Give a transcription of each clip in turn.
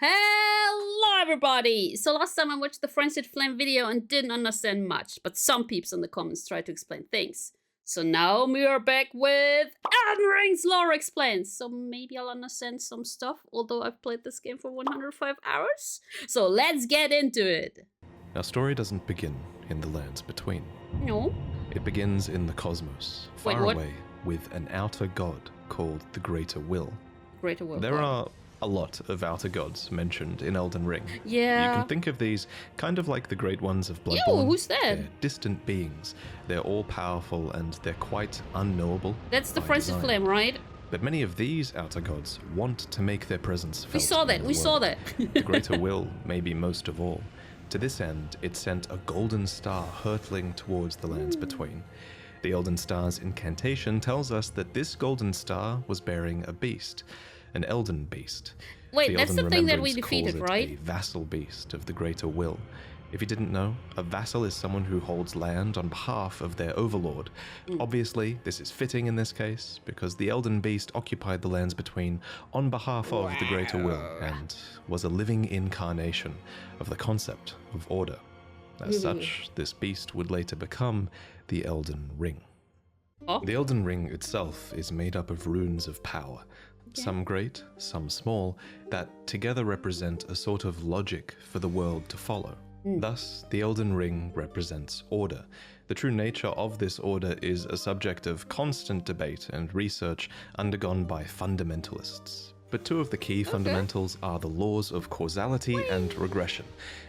Hello everybody! So last time I watched the Frenzied Flame video and didn't understand much, but some peeps in the comments tried to explain things. So now we are back with Elden Ring's lore explains. So maybe I'll understand some stuff, although I've played this game for 105 hours. So let's get into it. Our story doesn't begin in the lands between. No. It begins in the cosmos, far away, with an outer god called the Greater Will. Greater Will. There are a lot of outer gods mentioned in Elden Ring. Yeah. You can think of these kind of like the Great Ones of Bloodborne. Ew, who's that? They're distant beings. They're all-powerful and they're quite unknowable. That's the by Frenzied design. Flame, right? But many of these outer gods want to make their presence felt. We saw that, in the we saw world. that. The Greater Will, maybe most of all. To this end, it sent a golden star hurtling towards the lands between. The Elden Star's incantation tells us that this golden star was bearing a beast, an Elden beast. Wait, that's Elden the thing that we Remembrance defeated, calls it right? A vassal beast of the Greater Will. If you didn't know, a vassal is someone who holds land on behalf of their overlord. Obviously, this is fitting in this case, because the Elden Beast occupied the lands between on behalf of the Greater Will, and was a living incarnation of the concept of order. As such, this beast would later become the Elden Ring. Oh. The Elden Ring itself is made up of runes of power, some great, some small, that together represent a sort of logic for the world to follow. Thus, the Elden Ring represents order. The true nature of this order is a subject of constant debate and research undergone by fundamentalists. But two of the key fundamentals are the laws of causality and regression.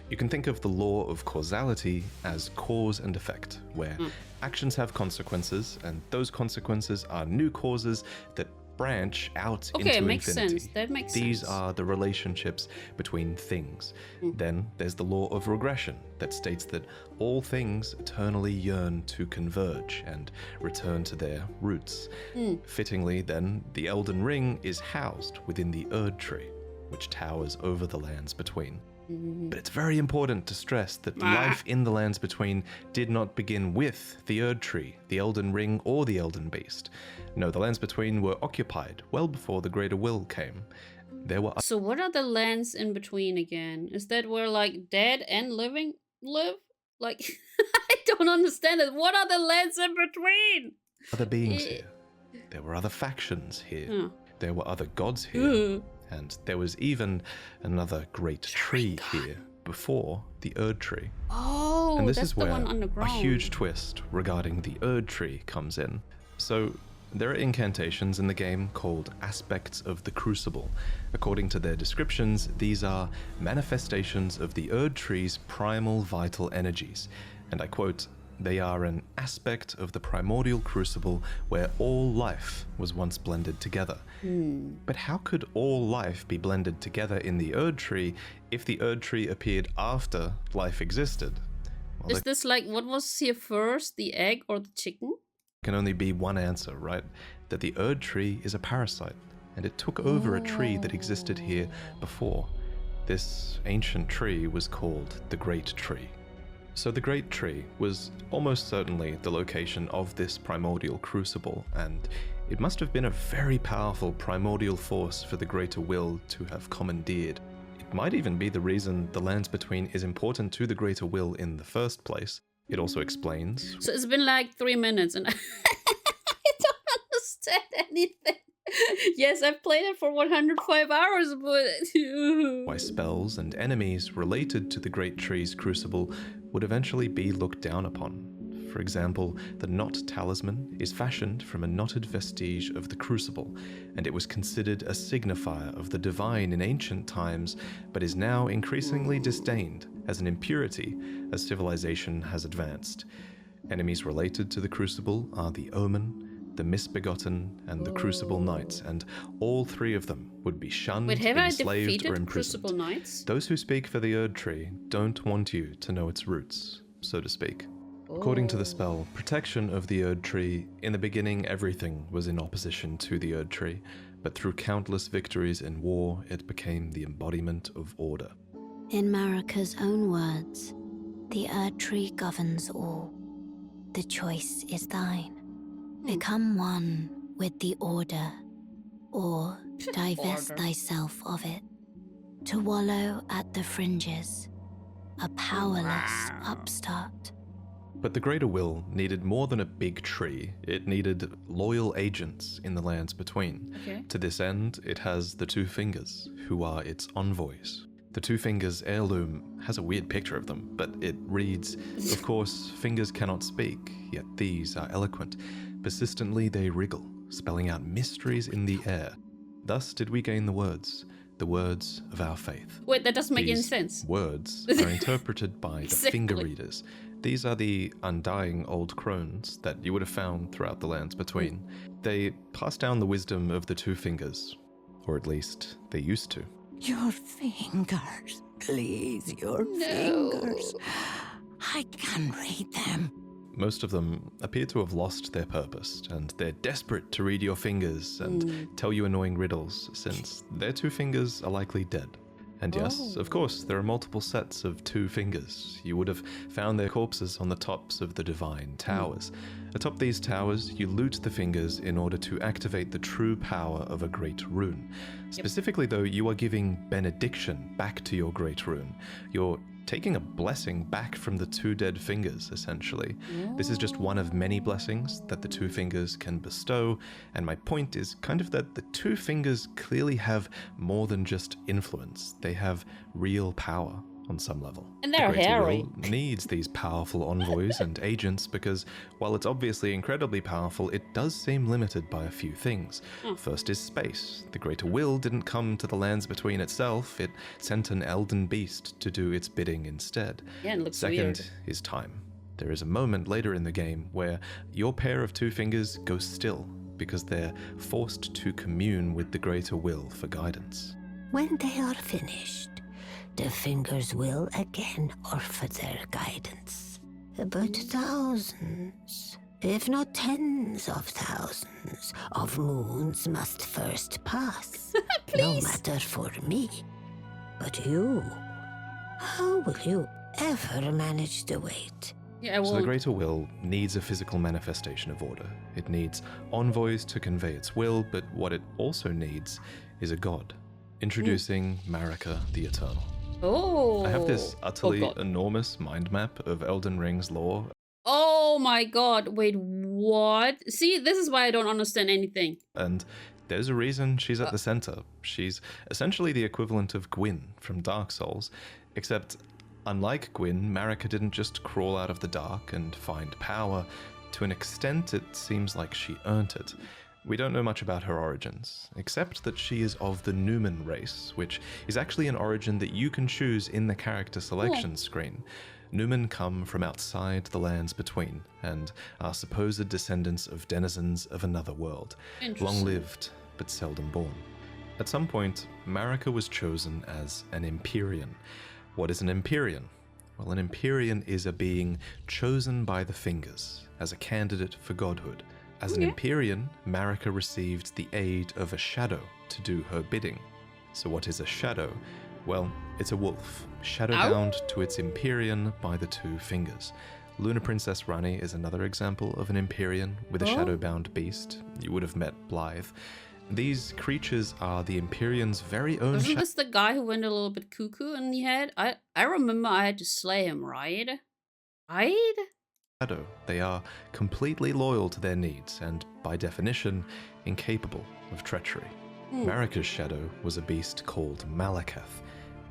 You can think of the law of causality as cause and effect, where actions have consequences, and those consequences are new causes that branch out into Okay, makes infinity. sense. That makes These sense. are the relationships between things. Then there's the law of regression that states that all things eternally yearn to converge and return to their roots. Fittingly, then, the Elden Ring is housed within the Erd Tree, which towers over the lands between. But it's very important to stress that life in the lands between did not begin with the Erd Tree, the Elden Ring, or the Elden Beast. No, the lands between were occupied well before the Greater Will came. There were So what are the lands in between again? Is that where like dead and living live? Like I don't understand it. What are the lands in between? other beings here. There were other factions here. Oh. There were other gods here. And there was even another great tree here before the Erd Tree. Oh, And this that's is the where one a underground. huge twist regarding the Erd Tree comes in. So there are incantations in the game called aspects of the Crucible. According to their descriptions, these are manifestations of the Erd Tree's primal vital energies. And I quote, "They are an aspect of the primordial crucible where all life was once blended together." But how could all life be blended together in the Erd Tree if the Erd Tree appeared after life existed? Well, Is this like what was here first, the egg or the chicken? can only be one answer, right? That the Erd Tree is a parasite, and it took over a tree that existed here before. This ancient tree was called the Great Tree. So the Great Tree was almost certainly the location of this primordial crucible, and it must have been a very powerful primordial force for the Greater Will to have commandeered. It might even be the reason the lands between is important to the Greater Will in the first place. It also explains So it's been like 3 minutes and I don't understand anything. Yes, I've played it for 105 hours, but why spells and enemies related to the Great Tree's crucible would eventually be looked down upon. For example, the knot talisman is fashioned from a knotted vestige of the crucible, and it was considered a signifier of the divine in ancient times, but is now increasingly disdained as an impurity as civilization has advanced. Enemies related to the crucible are the Omen, the Misbegotten, and the Crucible Knights, and all three of them would be shunned, wait, have I enslaved, or defeated imprisoned. Crucible Knights? Those who speak for the Erd Tree don't want you to know its roots, so to speak. According to the spell, protection of the Erd Tree, in the beginning everything was in opposition to the Erd Tree, but through countless victories in war, it became the embodiment of order. In Marika's own words, the Erd Tree governs all. The choice is thine. Become one with the order, or divest Order. thyself of it. to wallow at the fringes, a powerless upstart. But the greater will needed more than a big tree. It needed loyal agents in the lands between. Okay. To this end, it has the two fingers, who are its envoys. The two fingers heirloom has a weird picture of them, but it reads, of course, fingers cannot speak, yet these are eloquent. Persistently they wriggle, spelling out mysteries in the air. Thus did we gain the words of our faith. Wait, that doesn't make any These sense. words are interpreted by the Exactly. finger readers. These are the undying old crones that you would have found throughout the lands between. They pass down the wisdom of the two fingers, or at least they used to. Your fingers, please, your fingers. I can read them. Most of them appear to have lost their purpose, and they're desperate to read your fingers and tell you annoying riddles, since their two fingers are likely dead. And yes, of course, there are multiple sets of two fingers. You would have found their corpses on the tops of the divine towers. Atop these towers, you loot the fingers in order to activate the true power of a great rune. Specifically, though, you are giving benediction back to your great rune. You're taking a blessing back from the two dead fingers, essentially. This is just one of many blessings that the two fingers can bestow, and my point is kind of that the two fingers clearly have more than just influence. They have real power on some level. And they're the Greater hairy. Will needs these powerful envoys and agents because, while it's obviously incredibly powerful, it does seem limited by a few things. First is space. The Greater Will didn't come to the lands between itself. It sent an elden beast to do its bidding instead. Yeah, it looks Second weird. is time. There is a moment later in the game where your pair of two fingers goes still because they're forced to commune with the Greater Will for guidance. When they are finished, the fingers will again offer their guidance. But thousands, if not tens of thousands, of moons must first pass. No matter for me. But you, how will you ever manage the wait? Yeah, I So the won't. Greater Will needs a physical manifestation of order. It needs envoys to convey its will, but what it also needs is a god. Introducing Marika the Eternal. Oh. I have this utterly God. enormous mind map of Elden Ring's lore. Oh my god. Wait, what? See, this is why I don't understand anything. And there's a reason she's at the center. She's essentially the equivalent of Gwyn from Dark Souls, except unlike Gwyn, Marika didn't just crawl out of the dark and find power. To an extent, it seems like she earned it. We don't know much about her origins, except that she is of the Numen race, which is actually an origin that you can choose in the character selection screen. Numen come from outside the lands between, and are supposed descendants of denizens of another world, long-lived but seldom born. At some point, Marika was chosen as an Empyrean. What is an Empyrean? Well, an Empyrean is a being chosen by the fingers as a candidate for godhood. As an Empyrean, Marika received the aid of a shadow to do her bidding. So what is a shadow? Well, it's a wolf, shadow-bound to its Empyrean by the two fingers. Luna Princess Rani is another example of an Empyrean with a shadow-bound beast. You would have met Blythe. These creatures are the Empyrean's very own Wasn't this the guy who went a little bit cuckoo in the head? I remember I had to slay him, right? Right? shadow. They are completely loyal to their needs and, by definition, incapable of treachery. Marika's shadow was a beast called Malakath.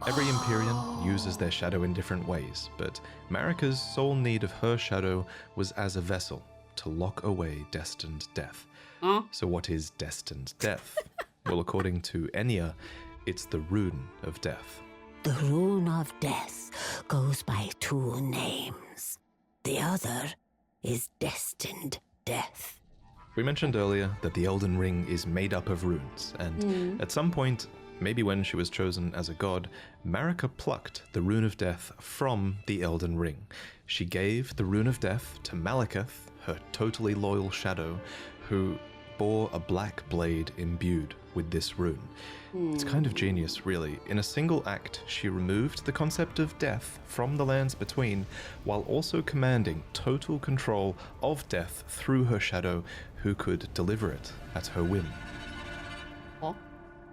Every Empyrean uses their shadow in different ways, but Marika's sole need of her shadow was as a vessel to lock away destined death. So what is destined death? Well, according to Enya, it's the rune of death. The rune of death goes by two names. The other is destined death. We mentioned earlier that the Elden Ring is made up of runes, and at some point, maybe when she was chosen as a god, Marika plucked the rune of death from the Elden Ring. She gave the rune of death to Malakath, her totally loyal shadow, who bore a black blade imbued with this rune. It's kind of genius, really. In a single act, she removed the concept of death from the lands between, while also commanding total control of death through her shadow, who could deliver it at her whim.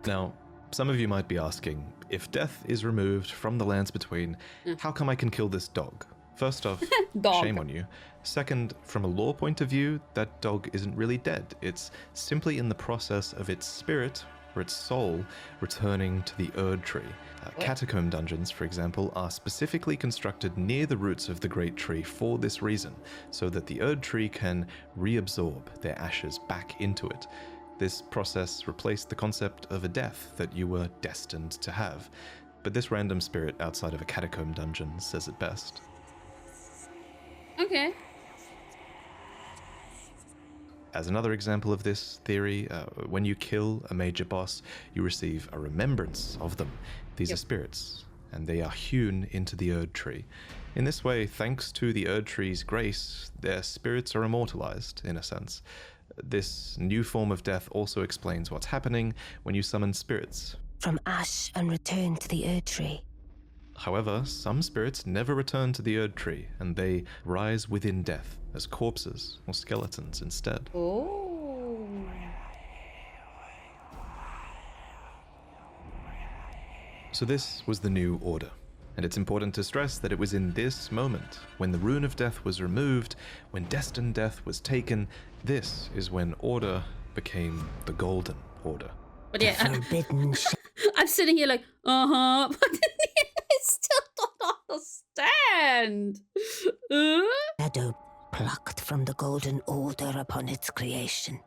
Now, some of you might be asking, If death is removed from the lands between, how come I can kill this dog? First off, Dog. shame on you. Second, from a lore point of view, that dog isn't really dead. It's simply in the process of its spirit, or its soul, returning to the Erd Tree. Catacomb dungeons, for example, are specifically constructed near the roots of the Great Tree for this reason, so that the Erd Tree can reabsorb their ashes back into it. This process replaced the concept of a death that you were destined to have. But this random spirit outside of a catacomb dungeon says it best. Okay. As another example of this theory, when you kill a major boss, you receive a remembrance of them. These are spirits, and they are hewn into the Erd Tree. In this way, thanks to the Erd Tree's grace, their spirits are immortalized, in a sense. This new form of death also explains what's happening when you summon spirits. From ash and return to the Erd Tree. However, some spirits never return to the Erd Tree, and they rise within death as corpses or skeletons instead. Oh. So this was the new order, and it's important to stress that it was in this moment, when the rune of death was removed, when destined death was taken, this is when order became the golden order. But yeah, Forbidden I'm sitting here like, but in the end, I still don't understand. shadow plucked from the golden order upon its creation.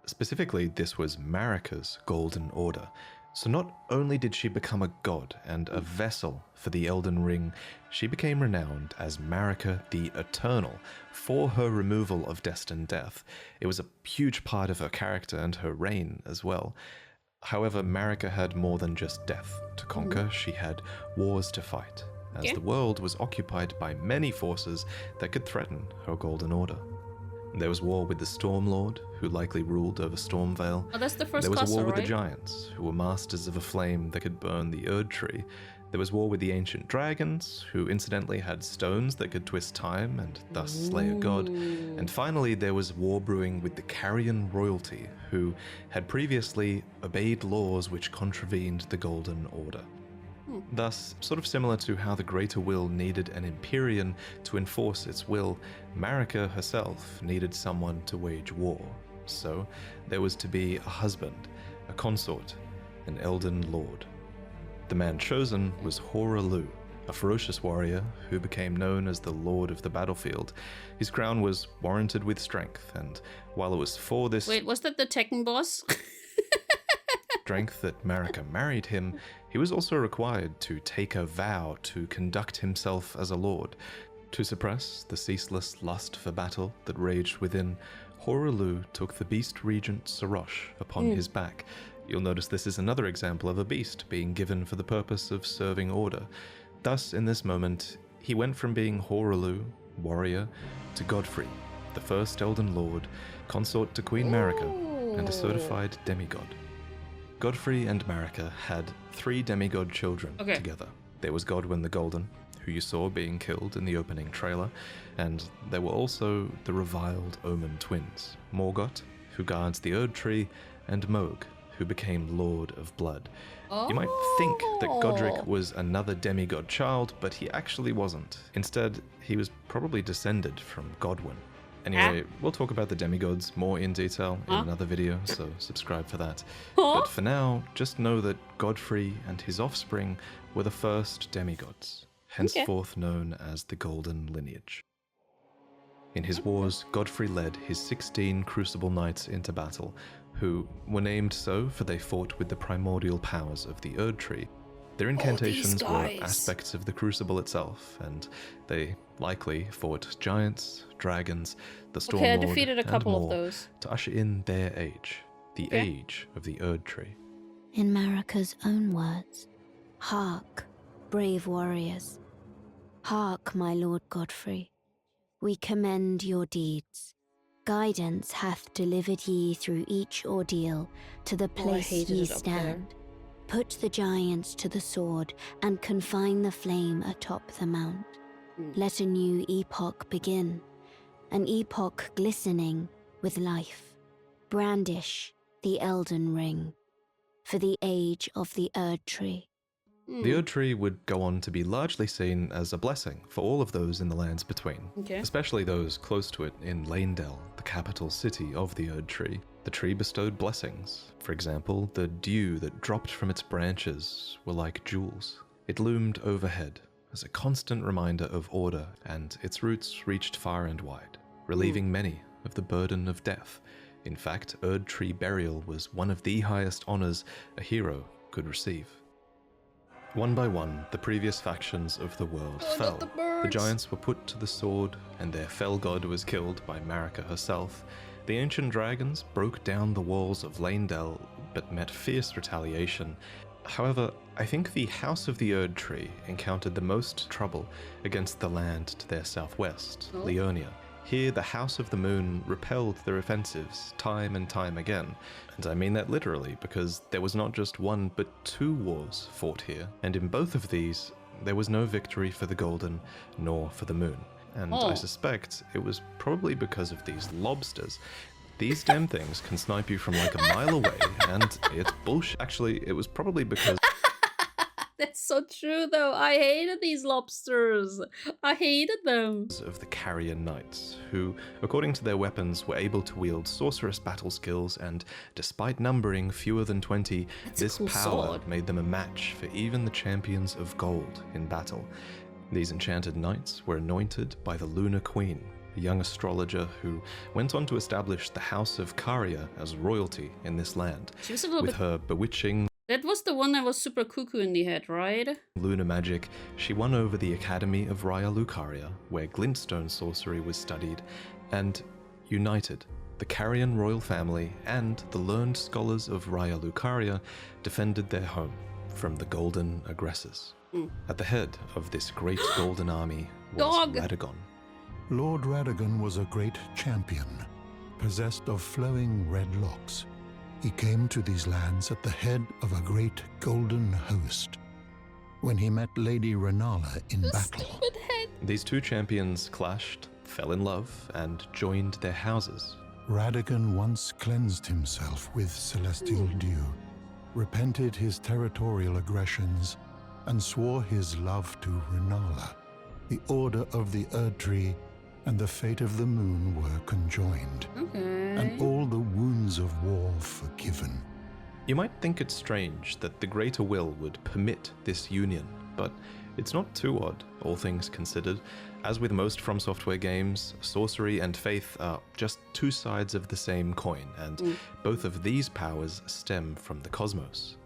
Specifically, this was Marika's golden order. So not only did she become a god and a vessel for the Elden Ring, she became renowned as Marika the Eternal for her removal of destined death. It was a huge part of her character and her reign as well. However, Marika had more than just death to conquer. She had wars to fight, as the world was occupied by many forces that could threaten her golden order. There was war with the Stormlord, who likely ruled over Stormvale. Oh, that's the first There was a castle, war with right? the Giants, who were masters of a flame that could burn the Erd Tree. There was war with the ancient dragons, who incidentally had stones that could twist time and thus slay a god. And finally, there was war brewing with the Carrion royalty, who had previously obeyed laws which contravened the Golden Order. Thus, sort of similar to how the Greater Will needed an Empyrean to enforce its will, Marika herself needed someone to wage war. So, there was to be a husband, a consort, an Elden Lord. The man chosen was Horalu, a ferocious warrior who became known as the Lord of the Battlefield. His crown was warranted with strength, and while it was for this Wait, was that the Tekken boss? strength that Marika married him, he was also required to take a vow to conduct himself as a lord. To suppress the ceaseless lust for battle that raged within, Horalu took the beast regent Sarosh upon his back. You'll notice this is another example of a beast being given for the purpose of serving order. Thus, in this moment, he went from being Horalu, warrior, to Godfrey, the first Elden Lord, consort to Queen Marika, and a certified demigod. Godfrey and Marika had 3 demigod children together. There was Godwyn the Golden, who you saw being killed in the opening trailer, and there were also the reviled Omen twins, Morgoth, who guards the Erd Tree, and Mohg, who became Lord of Blood. You might think that Godric was another demigod child, but he actually wasn't. Instead, he was probably descended from Godwyn. Anyway, we'll talk about the demigods more in detail in another video, so subscribe for that. But for now, just know that Godfrey and his offspring were the first demigods, henceforth known as the Golden Lineage. In his wars, Godfrey led his 16 Crucible Knights into battle, who were named so for they fought with the primordial powers of the Erd Tree. Their incantations were aspects of the Crucible itself, and they likely fought giants, dragons, the Stormlord, I defeated a and couple more of those. to usher in their age, the age of the Erd Tree. In Marika's own words, hark, brave warriors. Hark, my lord Godfrey. We commend your deeds. Guidance hath delivered ye through each ordeal to the place ye stand. Put the giants to the sword and confine the flame atop the mount. Let a new epoch begin, an epoch glistening with life. Brandish the Elden Ring for the age of the Erd Tree. The Erd Tree would go on to be largely seen as a blessing for all of those in the lands between, especially those close to it in Leyndell, the capital city of the Erd Tree. The tree bestowed blessings. For example, the dew that dropped from its branches were like jewels. It loomed overhead as a constant reminder of order, and its roots reached far and wide, relieving many of the burden of death. In fact, Erd Tree burial was one of the highest honors a hero could receive. One by one, the previous factions of the world fell. The giants were put to the sword, and their fell god was killed by Marika herself. The ancient dragons broke down the walls of Leyndell, but met fierce retaliation. However, I think the House of the Erd Tree encountered the most trouble against the land to their southwest, Leonia. Here, the House of the Moon repelled their offensives time and time again, and I mean that literally, because there was not just one but two wars fought here, and in both of these, there was no victory for the Golden nor for the Moon. And I suspect it was probably because of these lobsters. These damn things can snipe you from like a mile away, and it's bullshit. Actually, it was probably because... That's so true, though. I hated these lobsters. I hated them. ...of the Carrier Knights, who, according to their weapons, were able to wield sorcerous battle skills, and despite numbering fewer than 20, this power made them a match for even the champions of gold in battle. These enchanted knights were anointed by the Lunar Queen, a young astrologer who went on to establish the House of Carrier as royalty in this land. She was a little with her bewitching... That was the one that was super cuckoo in the head, right? Lunar magic, she won over the Academy of Raya Lucaria, where glintstone sorcery was studied, and united the Carrion royal family and the learned scholars of Raya Lucaria defended their home from the golden aggressors. At the head of this great golden army was Radagon. Lord Radagon was a great champion, possessed of flowing red locks. He came to these lands at the head of a great golden host. When he met Lady Renala in battle, these two champions clashed, fell in love, and joined their houses. Radagon once cleansed himself with celestial dew, repented his territorial aggressions, and swore his love to Renala. The order of the Erd Tree and the fate of the moon were conjoined, and all the wounds of war forgiven. You might think it strange that the Greater Will would permit this union, but it's not too odd, all things considered. As with most From Software games, sorcery and faith are just two sides of the same coin, and both of these powers stem from the cosmos.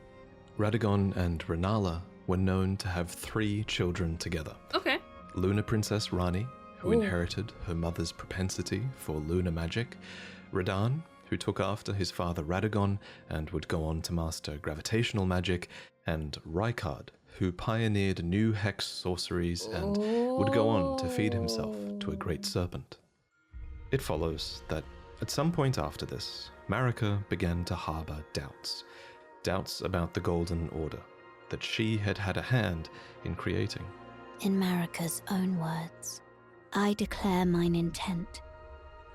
Radagon and Renala were known to have 3 children together. Lunar Princess Rani, who inherited her mother's propensity for lunar magic, Radan, who took after his father Radagon and would go on to master gravitational magic, and Rykard, who pioneered new hex sorceries and would go on to feed himself to a great serpent. It follows that at some point after this, Marika began to harbor doubts about the Golden Order that she had had a hand in creating. In Marika's own words, I declare mine intent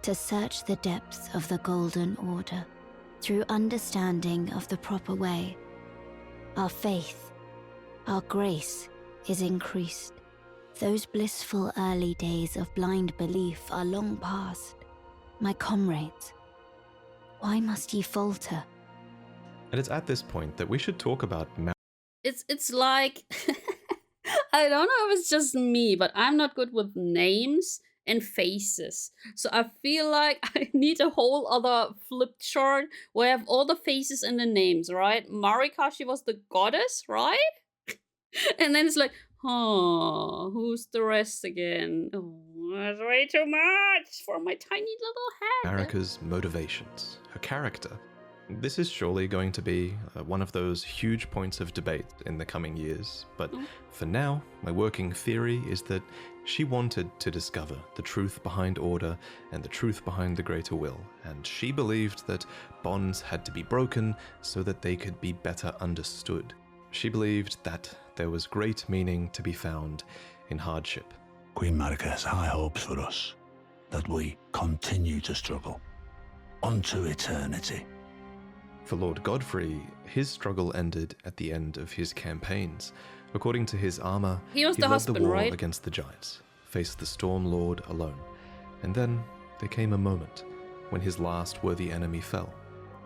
to search the depths of the Golden Order through understanding of the proper way. Our faith, our grace is increased. Those blissful early days of blind belief are long past. My comrades, why must ye falter? And it's at this point that we should talk about It's like... I don't know if it's just me, but I'm not good with names and faces. So I feel like I need a whole other flip chart where I have all the faces and the names, right? Marika, she was the goddess, right? And then it's like, oh, who's the rest again? Oh, that's way too much for my tiny little head. Marika's motivations, her character. This is surely going to be one of those huge points of debate in the coming years, but for now, my working theory is that she wanted to discover the truth behind order and the truth behind the Greater Will, and she believed that bonds had to be broken so that they could be better understood. She believed that there was great meaning to be found in hardship. Queen Marika has high hopes for us, that we continue to struggle unto eternity. For Lord Godfrey, his struggle ended at the end of his campaigns. According to his armor, He was the led husband, the war right? against the giants, faced the Storm Lord alone. And then there came a moment when his last worthy enemy fell.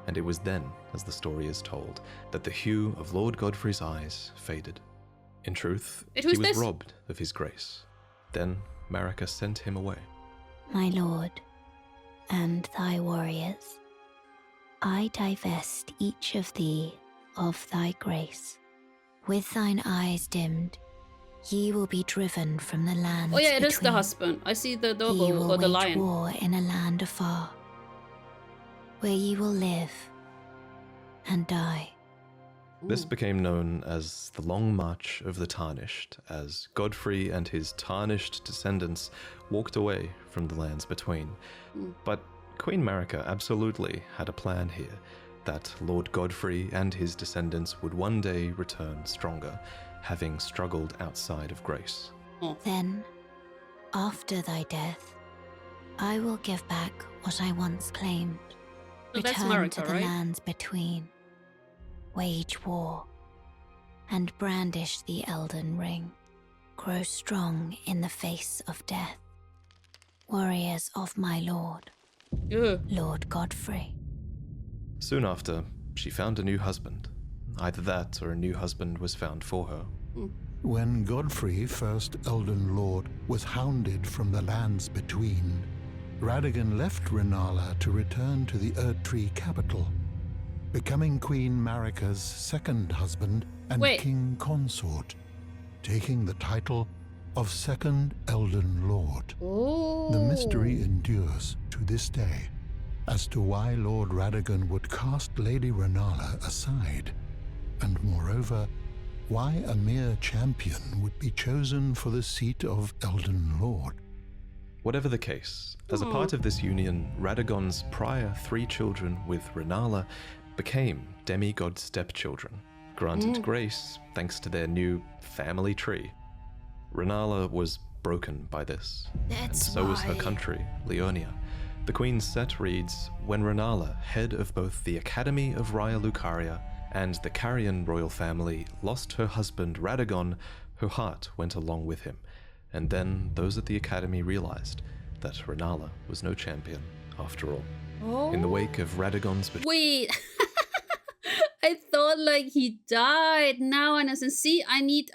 And it was then, as the story is told, that the hue of Lord Godfrey's eyes faded. In truth, Wait, he who's was this? robbed of his grace. Then Marika sent him away. My lord, and thy warriors, I divest each of thee of thy grace. With thine eyes dimmed, ye will be driven from the lands Oh yeah, it is the between. husband. I see the Ye double will or the wage lion. war in a land afar, where ye will live and die. This Ooh. became known as the Long March of the Tarnished, as Godfrey and his tarnished descendants walked away from the lands between. But Queen Marika absolutely had a plan here, that Lord Godfrey and his descendants would one day return stronger, having struggled outside of grace. Then, after thy death, I will give back what I once claimed. So that's Return to Marika, the right? lands between, wage war, and brandish the Elden Ring. Grow strong in the face of death. Warriors of my lord, Ugh. Lord Godfrey. Soon after, she found a new husband. Either that or a new husband was found for her. When Godfrey, first Elden Lord, was hounded from the lands between, Radagon left Rennala to return to the Erdtree capital, becoming Queen Marika's second husband and Wait. king consort, taking the title of Second Elden Lord. Oh. The mystery endures to this day as to why Lord Radagon would cast Lady Rennala aside, and moreover, why a mere champion would be chosen for the seat of Elden Lord. Whatever the case, as a part of this union, Radagon's prior 3 children with Rennala became demigod stepchildren, granted grace thanks to their new family tree. Rennala was broken by this, and so was her country, Leonia. The Queen's set reads, when Rennala, head of both the Academy of Raya Lucaria and the Carian royal family, lost her husband Radagon, her heart went along with him. And then those at the Academy realized that Rennala was no champion after all. Oh. In the wake of Radagon's Wait. I thought like he died. Now and as in, see, I need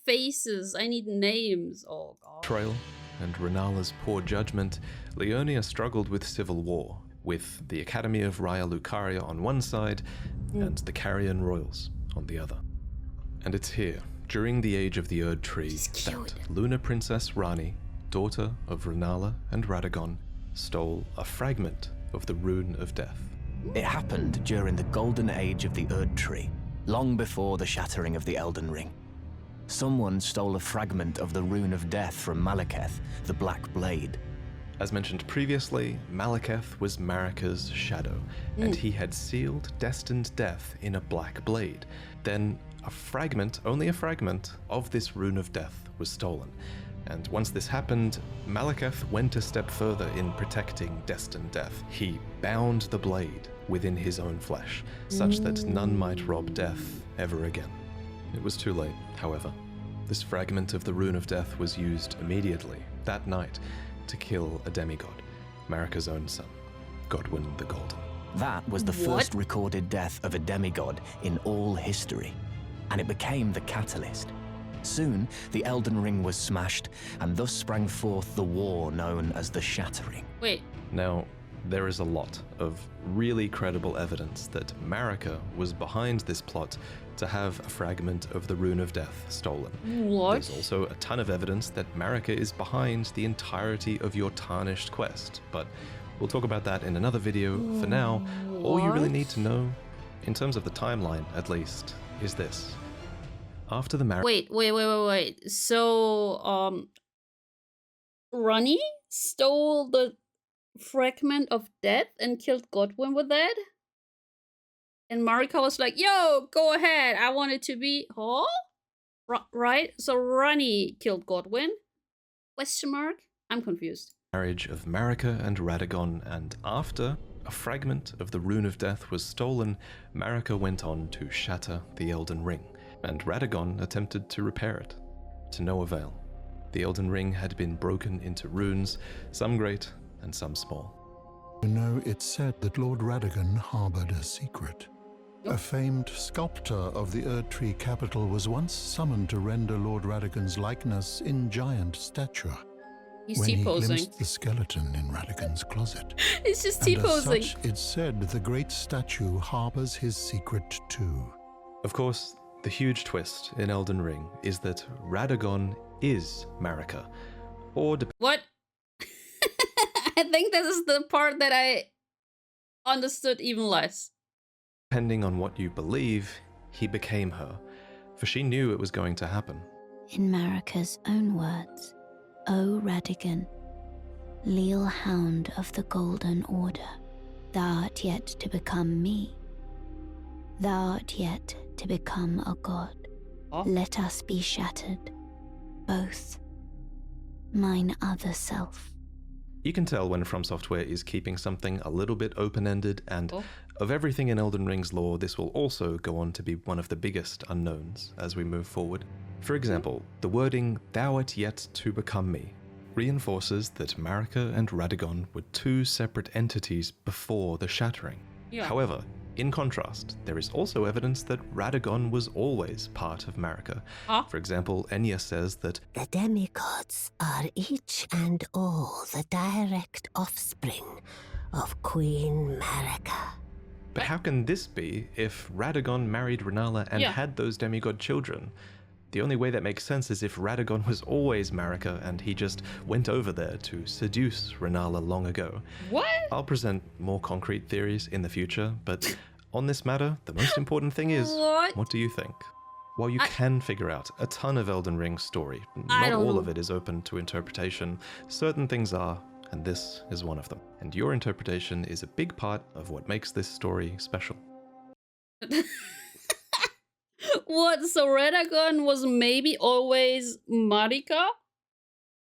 faces. I need names. Oh god. betrayal and Rennala's poor judgment, Leonia struggled with civil war, with the Academy of Raya Lucaria on one side and the Carian royals on the other. And it's here, during the age of the Erdtree, that Luna Princess Rani, daughter of Rennala and Radagon, stole a fragment of the Rune of Death. It happened during the golden age of the Erdtree, long before the shattering of the Elden Ring. Someone stole a fragment of the Rune of Death from Malekith, the Black Blade. As mentioned previously, Malekith was Marika's shadow, and he had sealed destined death in a black blade. Then a fragment, only a fragment, of this Rune of Death was stolen. And once this happened, Malekith went a step further in protecting destined death. He bound the blade within his own flesh, such that none might rob death ever again. It was too late, however. This fragment of the Rune of Death was used immediately, that night, to kill a demigod, Marika's own son, Godwyn the Golden. That was the first recorded death of a demigod in all history, and it became the catalyst. Soon, the Elden Ring was smashed, and thus sprang forth the war known as the Shattering. Wait. Now, there is a lot of really credible evidence that Marika was behind this plot to have a fragment of the Rune of Death stolen. What? There's also a ton of evidence that Marika is behind the entirety of your tarnished quest, but we'll talk about that in another video. For now, all you really need to know, in terms of the timeline at least, is this. After the marriage... Wait. So, Ronnie stole the fragment of death and killed Godwyn with that? And Marika was like, yo, go ahead. I want it to be... Huh? Right? So Ronnie killed Godwyn? Question mark? I'm confused. Marriage of Marika and Radagon, and after a fragment of the Rune of Death was stolen, Marika went on to shatter the Elden Ring. and Radagon attempted to repair it, to no avail. The Elden Ring had been broken into runes, some great and some small. You know, it's said that Lord Radagon harbored a secret. A famed sculptor of the Erdtree capital was once summoned to render Lord Radagon's likeness in giant stature. He's When he T-posing. glimpsed the skeleton in Radagon's closet. He's just And as T-posing. such, it's said the great statue harbors his secret too. Of course, the huge twist in Elden Ring is that Radagon is Marika, or What? I think this is the part that I understood even less. depending on what you believe, he became her, for she knew it was going to happen. In Marika's own words, O Radagon, leal hound of the Golden Order, thou art yet to become me. Thou art yet to become a god. Oh. Let us be shattered, both. Mine other self. You can tell when From Software is keeping something a little bit open-ended, and of everything in Elden Ring's lore, this will also go on to be one of the biggest unknowns as we move forward. For example, the wording, thou art yet to become me, reinforces that Marika and Radagon were two separate entities before the shattering. Yeah. However, in contrast, there is also evidence that Radagon was always part of Marika. Huh? For example, Enya says that The demigods are each and all the direct offspring of Queen Marika. but how can this be if Radagon married Renala and Yeah. had those demigod children? The only way that makes sense is if Radagon was always Marika and he just went over there to seduce Renala long ago. What? I'll present more concrete theories in the future, but on this matter, the most important thing is, What? do you think? While you can figure out a ton of Elden Ring's story, I not don't all know. of it is open to interpretation, certain things are, and this is one of them. And your interpretation is a big part of what makes this story special. What? So Radagon was maybe always Marika?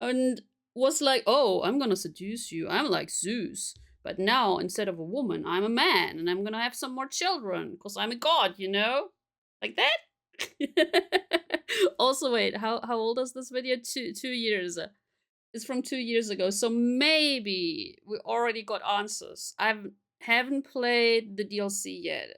And was like, oh, I'm gonna seduce you. I'm like Zeus. But now, instead of a woman, I'm a man. And I'm gonna have some more children. Because I'm a god, you know? Like that? Also, wait, how old is this video? 2 years. It's from 2 years ago. So maybe we already got answers. I haven't played the DLC yet.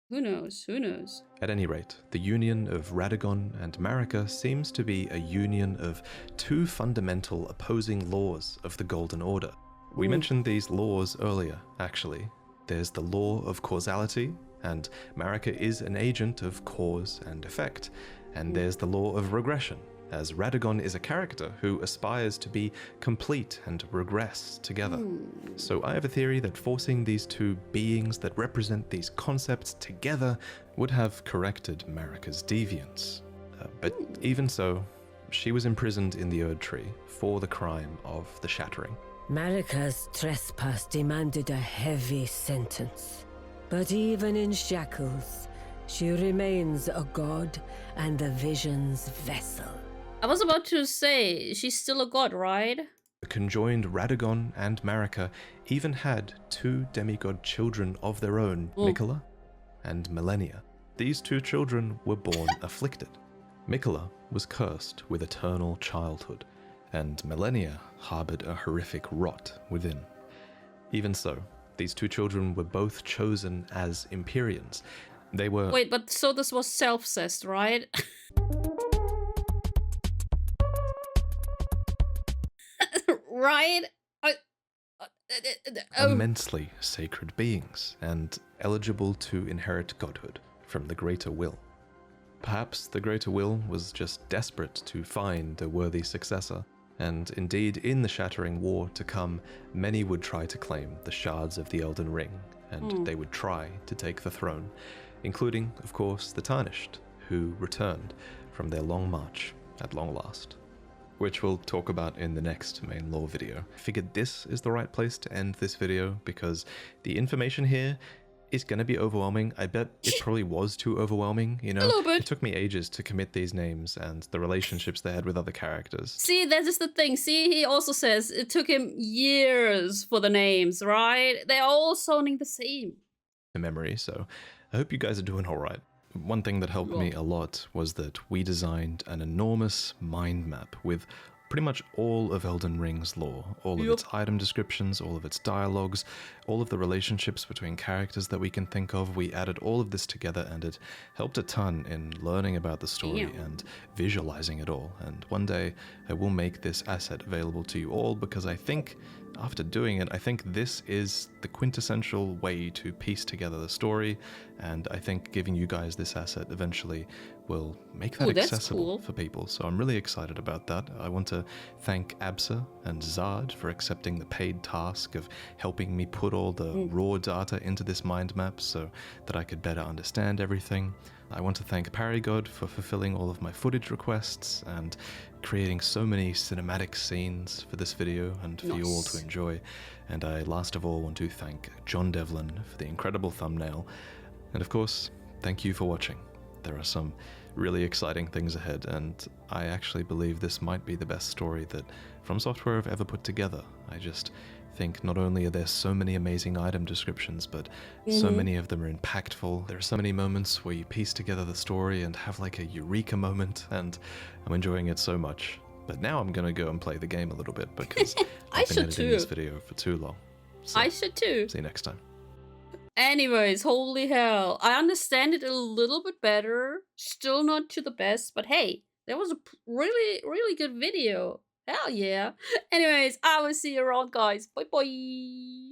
Who knows? Who knows? At any rate, the union of Radagon and Marika seems to be a union of two fundamental opposing laws of the Golden Order. We mentioned these laws earlier, actually. There's the law of causality, and Marika is an agent of cause and effect. And there's the law of regression, as Radagon is a character who aspires to be complete and regress together. So I have a theory that forcing these two beings that represent these concepts together would have corrected Marika's deviance. But even so, she was imprisoned in the Erdtree for the crime of the Shattering. Marika's trespass demanded a heavy sentence. But even in shackles, she remains a god and the vision's vessel. I was about to say, she's still a god, right? The conjoined Radagon and Marika even had two demigod children of their own, Mikola and Millennia. These two children were born afflicted. Mikola was cursed with eternal childhood, and Millennia harbored a horrific rot within. Even so, these two children were both chosen as Empyreans. They were... Wait, but so this was self-cessed, right? Right? immensely sacred beings and eligible to inherit godhood from the Greater Will. Perhaps the Greater Will was just desperate to find a worthy successor, and indeed in the Shattering War to come, many would try to claim the shards of the Elden Ring, and they would try to take the throne, including, of course, the Tarnished, who returned from their long march at long last, which we'll talk about in the next main lore video. I figured this is the right place to end this video because the information here is going to be overwhelming. I bet it probably was too overwhelming, you know? A little bit. It took me ages to commit these names and the relationships they had with other characters See, that is the thing. See, he also says it took him years for the names, right? They're all sounding the same. to memory, so I hope you guys are doing all right. one thing that helped me a lot was that we designed an enormous mind map with pretty much all of Elden Ring's lore, all of its item descriptions, all of its dialogues, all of the relationships between characters that we can think of. We added all of this together, and it helped a ton in learning about the story and visualizing it all. And one day I will make this asset available to you all, because I think after doing it, I think this is the quintessential way to piece together the story, and I think giving you guys this asset eventually will make that accessible for people. So I'm really excited about that. I want to thank Absa and Zard for accepting the paid task of helping me put all the raw data into this mind map so that I could better understand everything. I want to thank Paragod for fulfilling all of my footage requests and creating so many cinematic scenes for this video and for you all to enjoy. And I last of all want to thank John Devlin for the incredible thumbnail. And of course, thank you for watching. There are some really exciting things ahead, and I actually believe this might be the best story that From Software have ever put together. I just think not only are there so many amazing item descriptions, but so many of them are impactful. There are so many moments where you piece together the story and have like a eureka moment, and I'm enjoying it so much. But now I'm gonna go and play the game a little bit, because I've been editing this video for too long. So, I should too. See you next time. Anyways, holy hell. I understand it a little bit better. Still not to the best, but hey, that was a really, really good video. Hell yeah. Anyways, I will see you around, guys. Bye bye.